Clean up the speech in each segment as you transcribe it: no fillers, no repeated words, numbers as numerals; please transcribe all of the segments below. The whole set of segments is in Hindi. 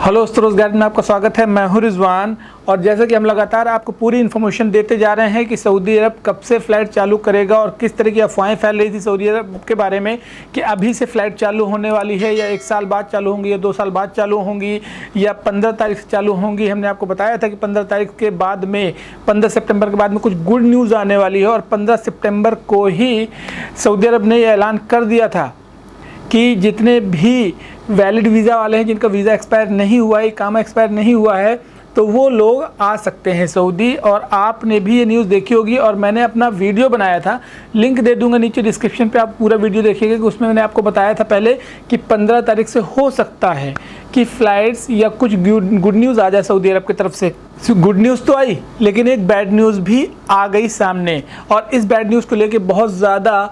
हेलो दोस्तों, रोज़गार में आपका स्वागत है। मैं हूं रिजवान और जैसा कि हम लगातार आपको पूरी इन्फॉर्मेशन देते जा रहे हैं कि सऊदी अरब कब से फ़्लाइट चालू करेगा और किस तरह की अफवाहें फैल रही थी सऊदी अरब के बारे में कि अभी से फ़्लाइट चालू होने वाली है या 1 साल बाद चालू होंगी या 2 साल बाद चालू होंगी या 15 तारीख से चालू होंगी। हमने आपको बताया था कि 15 तारीख के बाद में 15 सितंबर के बाद में कुछ गुड न्यूज़ आने वाली है और 15 सितंबर को ही सऊदी अरब ने यह ऐलान कर दिया था कि जितने भी वैलिड वीज़ा वाले हैं, जिनका वीज़ा एक्सपायर नहीं हुआ है, इकामा एक्सपायर नहीं हुआ है, तो वो लोग आ सकते हैं सऊदी। और आपने भी ये न्यूज़ देखी होगी और मैंने अपना वीडियो बनाया था, लिंक दे दूंगा नीचे डिस्क्रिप्शन पे, आप पूरा वीडियो देखिएगा कि उसमें मैंने आपको बताया था पहले कि 15 तारीख से हो सकता है कि फ़्लाइट्स या कुछ गुड न्यूज़ आ जाए सऊदी अरब की तरफ से। गुड न्यूज़ तो आई, लेकिन एक बैड न्यूज़ भी आ गई सामने और इस बैड न्यूज़ को लेकर बहुत ज़्यादा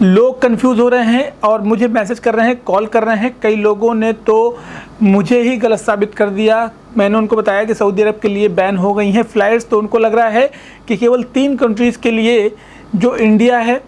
लोग कंफ्यूज हो रहे हैं और मुझे मैसेज कर रहे हैं, कॉल कर रहे हैं। कई लोगों ने तो मुझे ही गलत साबित कर दिया। मैंने उनको बताया कि सऊदी अरब के लिए बैन हो गई हैं फ़्लाइट्स, तो उनको लग रहा है कि केवल 3 कंट्रीज़ के लिए, जो इंडिया है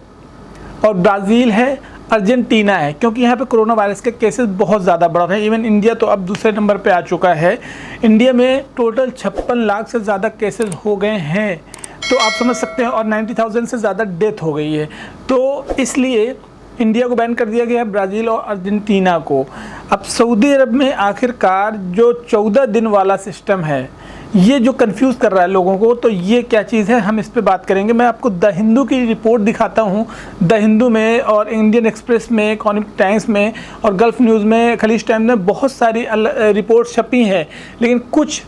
और ब्राज़ील है, अर्जेंटीना है, क्योंकि यहाँ पे कोरोना वायरस के केसेस बहुत ज़्यादा बढ़ रहे हैं। इवन इंडिया तो अब दूसरे नंबर पे आ चुका है। इंडिया में टोटल 56 लाख से ज़्यादा केसेस हो गए हैं, तो आप समझ सकते हैं, और 90,000 से ज़्यादा डेथ हो गई है। तो इसलिए इंडिया को बैन कर दिया गया है, ब्राज़ील और अर्जेंटीना को। अब सऊदी अरब में आखिरकार जो 14 दिन वाला सिस्टम है, ये जो कंफ्यूज कर रहा है लोगों को, तो ये क्या चीज़ है, हम इस पे बात करेंगे। मैं आपको द हिंदू की रिपोर्ट दिखाता हूँ। द हिंदू में और इंडियन एक्सप्रेस में, इकोनॉमिक टाइम्स में और गल्फ़ न्यूज़ में, खलीज टाइम्स में बहुत सारी रिपोर्ट्स छपी हैं, लेकिन कुछ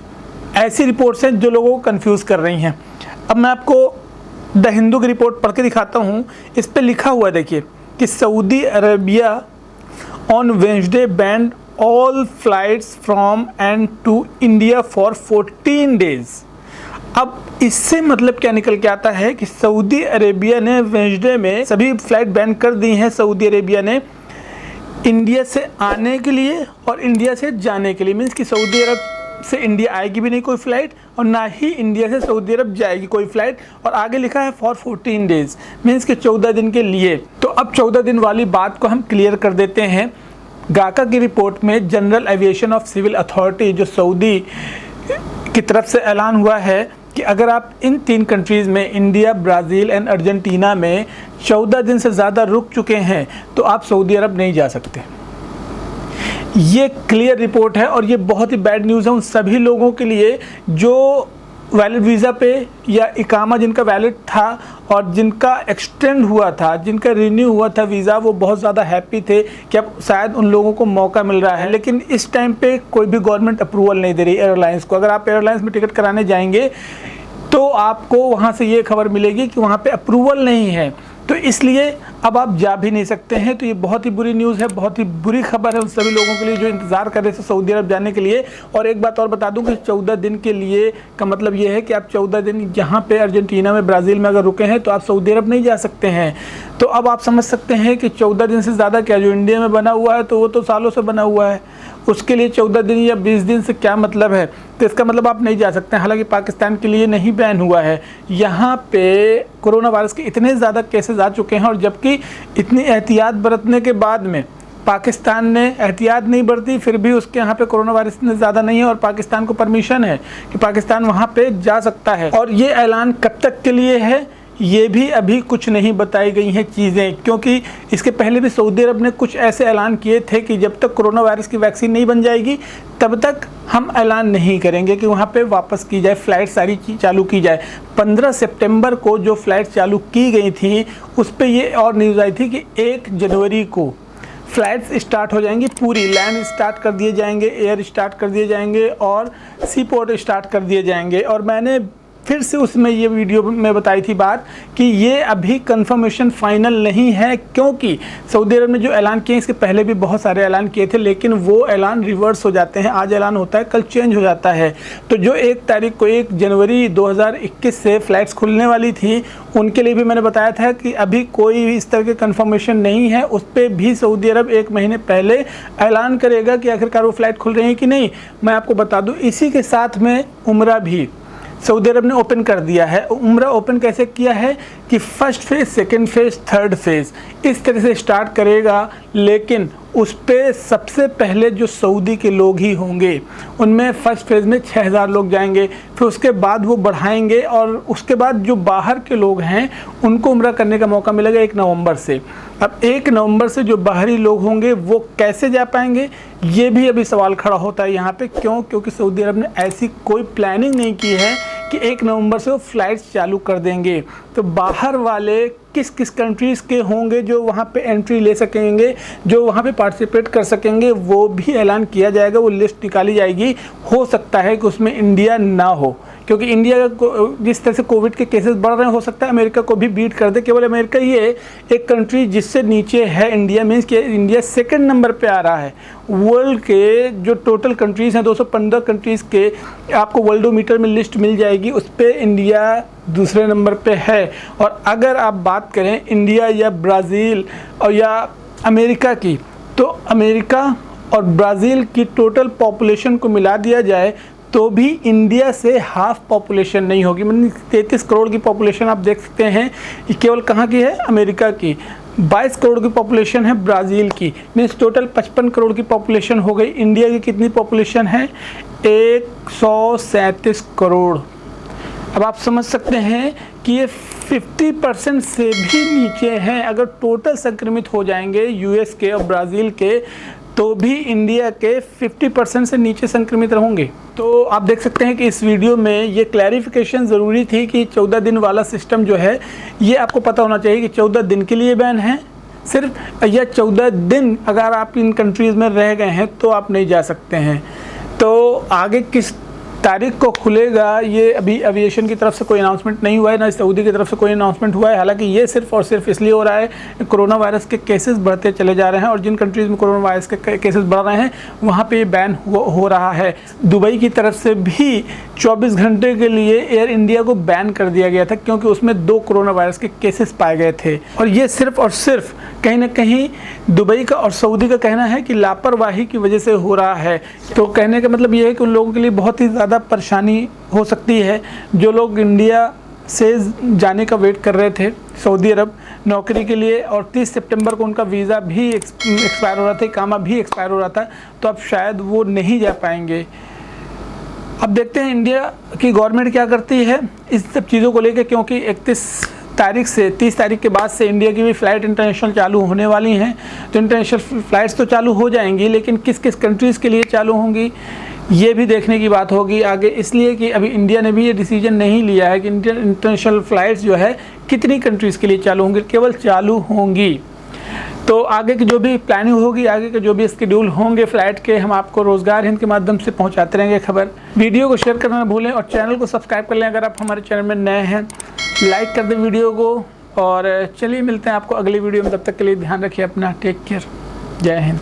ऐसी रिपोर्ट्स हैं जो लोगों को कन्फ्यूज़ कर रही हैं। अब मैं आपको द हिंदू की रिपोर्ट पढ़ के दिखाता हूँ। इस पे लिखा हुआ है, देखिए, कि Saudi Arabia on Wednesday banned all flights from and to India for 14 days. अब इससे मतलब क्या निकल के आता है कि सऊदी अरेबिया ने वेंसडे में सभी फ्लाइट बैन कर दी हैं सऊदी अरेबिया ने, इंडिया से आने के लिए और इंडिया से जाने के लिए। मीन्स कि सऊदी अरब से इंडिया आएगी भी नहीं कोई फ़्लाइट और ना ही इंडिया से सऊदी अरब जाएगी कोई फ़्लाइट। और आगे लिखा है फॉर 14 डेज़, मीन्स कि 14 दिन के लिए। तो अब 14 दिन वाली बात को हम क्लियर कर देते हैं। गाका की रिपोर्ट में general aviation of civil authority, जो सऊदी की तरफ से ऐलान हुआ है कि अगर आप इन 3 कंट्रीज़ में, इंडिया, ब्राज़ील एंड अर्जेंटीना में 14 दिन से ज़्यादा रुक चुके हैं तो आप सऊदी अरब नहीं जा सकते। ये क्लियर रिपोर्ट है और ये बहुत ही बैड न्यूज़ है उन सभी लोगों के लिए जो वैलिड वीज़ा पे या इकामा जिनका वैलिड था और जिनका एक्सटेंड हुआ था, जिनका रिन्यू हुआ था वीज़ा, वो बहुत ज़्यादा हैप्पी थे कि अब शायद उन लोगों को मौका मिल रहा है। लेकिन इस टाइम पे कोई भी गवर्नमेंट अप्रूवल नहीं दे रही एयरलाइंस को। अगर आप एयरलाइंस में टिकट कराने जाएंगे तो आपको वहाँ से ये खबर मिलेगी कि वहाँ पे अप्रूवल नहीं है, तो इसलिए अब आप जा भी नहीं सकते हैं। तो ये बहुत ही बुरी न्यूज़ है, बहुत ही बुरी खबर है उन सभी लोगों के लिए जो इंतज़ार कर रहे थे सऊदी अरब जाने के लिए। और एक बात और बता दूं कि 14 दिन के लिए का मतलब ये है कि आप 14 दिन जहाँ पे अर्जेंटीना में, ब्राज़ील में अगर रुके हैं तो आप सऊदी अरब नहीं जा सकते हैं। तो अब आप समझ सकते हैं कि 14 दिन से ज़्यादा क्या, जो इंडिया में बना हुआ है तो वो तो सालों से बना हुआ है, उसके लिए 14 दिन या 20 दिन से क्या मतलब है। तो इसका मतलब आप नहीं जा सकते हैं। हालांकि पाकिस्तान के लिए नहीं बैन हुआ है, यहाँ पे कोरोना वायरस के इतने ज़्यादा केसेस आ चुके हैं और जबकि इतनी एहतियात बरतने के बाद में पाकिस्तान ने एहतियात नहीं बरती, फिर भी उसके यहाँ पे कोरोना वायरस इतने ज़्यादा नहीं है और पाकिस्तान को परमिशन है कि पाकिस्तान वहाँ पे जा सकता है। और ये ऐलान कब तक के लिए है ये भी अभी कुछ नहीं बताई गई हैं चीज़ें, क्योंकि इसके पहले भी सऊदी अरब ने कुछ ऐसे ऐलान किए थे कि जब तक कोरोना वायरस की वैक्सीन नहीं बन जाएगी तब तक हम ऐलान नहीं करेंगे कि वहाँ पे वापस की जाए, फ़्लाइट सारी चालू की जाए। 15 सितंबर को जो फ़्लाइट चालू की गई थी उस पर ये और न्यूज़ आई थी कि 1 जनवरी को फ़्लाइट्स स्टार्ट हो जाएंगी, पूरी लैंड स्टार्ट कर दिए जाएंगे, एयर स्टार्ट कर दिए जाएंगे और सी पोर्ट स्टार्ट कर दिए जाएंगे। और मैंने फिर से उसमें ये वीडियो में बताई थी बात कि ये अभी कंफर्मेशन फाइनल नहीं है, क्योंकि सऊदी अरब ने जो ऐलान किए, इसके पहले भी बहुत सारे ऐलान किए थे, लेकिन वो ऐलान रिवर्स हो जाते हैं। आज ऐलान होता है, कल चेंज हो जाता है। तो जो 1 तारीख को, 1 जनवरी 2021 से फ़्लाइट्स खुलने वाली थी, उनके लिए भी मैंने बताया था कि अभी कोई भी इस तरह के कंफर्मेशन नहीं है। उस पर भी सऊदी अरब 1 महीने पहले ऐलान करेगा कि आखिरकार वो फ़्लाइट खुल रही है कि नहीं। मैं आपको बता दूँ, इसी के साथ में उम्रा भी सऊदी अरब ने ओपन कर दिया है। उम्रा ओपन कैसे किया है कि first phase, second phase, third phase इस तरह से स्टार्ट करेगा, लेकिन उस पे सबसे पहले जो सऊदी के लोग ही होंगे। उनमें फर्स्ट फेज़ में 6000 लोग जाएंगे, फिर उसके बाद वो बढ़ाएंगे और उसके बाद जो बाहर के लोग हैं उनको उम्रा करने का मौका मिलेगा 1 नवंबर से। अब 1 नवंबर से जो बाहरी लोग होंगे वो कैसे जा पाएंगे, ये भी अभी सवाल खड़ा होता है यहाँ पे। क्योंकि सऊदी अरब ने ऐसी कोई प्लानिंग नहीं की है कि 1 नवंबर से वो फ़्लाइट्स चालू कर देंगे। तो बाहर वाले किस किस कंट्रीज़ के होंगे जो वहाँ पे एंट्री ले सकेंगे, जो वहाँ पे पार्टिसिपेट कर सकेंगे, वो भी ऐलान किया जाएगा, वो लिस्ट निकाली जाएगी। हो सकता है कि उसमें इंडिया ना हो, क्योंकि इंडिया को जिस तरह से कोविड के केसेस बढ़ रहे हैं, हो सकता है अमेरिका को भी बीट कर दे। केवल अमेरिका ही है एक कंट्री जिससे नीचे है इंडिया, मीन्स कि इंडिया 2nd नंबर पे आ रहा है। वर्ल्ड के जो टोटल कंट्रीज़ हैं 215 कंट्रीज़ के आपको वर्ल्डोमीटर में लिस्ट मिल जाएगी, उस पर इंडिया दूसरे नंबर पे है। और अगर आप बात करें इंडिया या ब्राज़ील और या अमेरिका की, तो अमेरिका और ब्राज़ील की टोटल पॉपुलेशन को मिला दिया जाए तो भी इंडिया से हाफ पॉपुलेशन नहीं होगी। मतलब 33 करोड़ की पॉपुलेशन आप देख सकते हैं, ये केवल कहाँ की है, अमेरिका की। 22 करोड़ की पॉपुलेशन है ब्राज़ील की, मीन्स टोटल 55 करोड़ की पॉपुलेशन हो गई। इंडिया की कितनी पॉपुलेशन है, 137 करोड़। अब आप समझ सकते हैं कि ये 50% से भी नीचे हैं। अगर टोटल संक्रमित हो जाएंगे यूएस के और ब्राज़ील के, तो भी इंडिया के 50% से नीचे संक्रमित रहेंगे। तो आप देख सकते हैं कि इस वीडियो में ये क्लैरिफिकेशन ज़रूरी थी कि 14 दिन वाला सिस्टम जो है, ये आपको पता होना चाहिए कि 14 दिन के लिए बैन है सिर्फ, या 14 दिन अगर आप इन कंट्रीज़ में रह गए हैं तो आप नहीं जा सकते हैं। तो आगे किस तारीख को खुलेगा, ये अभी एविएशन की तरफ से कोई अनाउंसमेंट नहीं हुआ है, ना सऊदी की तरफ से कोई अनाउंसमेंट हुआ है। हालांकि ये सिर्फ और सिर्फ इसलिए हो रहा है, कोरोना वायरस के केसेस बढ़ते चले जा रहे हैं और जिन कंट्रीज़ में कोरोना वायरस के केसेस बढ़ रहे हैं वहाँ पे ये बैन हो रहा है। दुबई की तरफ से भी 24 घंटे के लिए एयर इंडिया को बैन कर दिया गया था, क्योंकि उसमें 2 कोरोना वायरस के केसेस पाए गए थे। और ये सिर्फ और सिर्फ कहीं ना कहीं दुबई का और सऊदी का कहना है कि लापरवाही की वजह से हो रहा है। तो कहने का मतलब ये है कि उन लोगों के लिए बहुत ही ज़्यादा परेशानी हो सकती है। जो लोग इंडिया से जाने का वेट कर रहे थे सऊदी अरब नौकरी के लिए, और 30 सितंबर को उनका वीज़ा भी एक्सपायर हो रहा था, इकामा भी एक्सपायर हो रहा था, तो अब शायद वो नहीं जा पाएंगे। अब देखते हैं इंडिया की गवर्नमेंट क्या करती है इस सब चीज़ों को लेकर, क्योंकि 31 तारीख से 30 तारीख के बाद से इंडिया की भी फ़्लाइट इंटरनेशनल चालू होने वाली हैं। तो इंटरनेशनल फ़्लाइट्स तो चालू हो जाएंगी, लेकिन किस किस कंट्रीज़ के लिए चालू होंगी ये भी देखने की बात होगी आगे। इसलिए कि अभी इंडिया ने भी ये डिसीजन नहीं लिया है कि इंटरनेशनल फ़्लाइट्स जो है कितनी कंट्रीज़ के लिए चालू होंगी, केवल चालू होंगी। तो आगे की जो भी प्लानिंग होगी, आगे के जो भी शेड्यूल होंगे फ़्लाइट के, हम आपको रोज़गार हिंद के माध्यम से पहुंचाते रहेंगे खबर। वीडियो को शेयर करना ना भूलें और चैनल को सब्सक्राइब कर लें अगर आप हमारे चैनल में नए हैं। लाइक कर दें वीडियो को, और चलिए मिलते हैं आपको अगली वीडियो में। तब तक के लिए ध्यान रखिए अपना, टेक केयर, जय हिंद।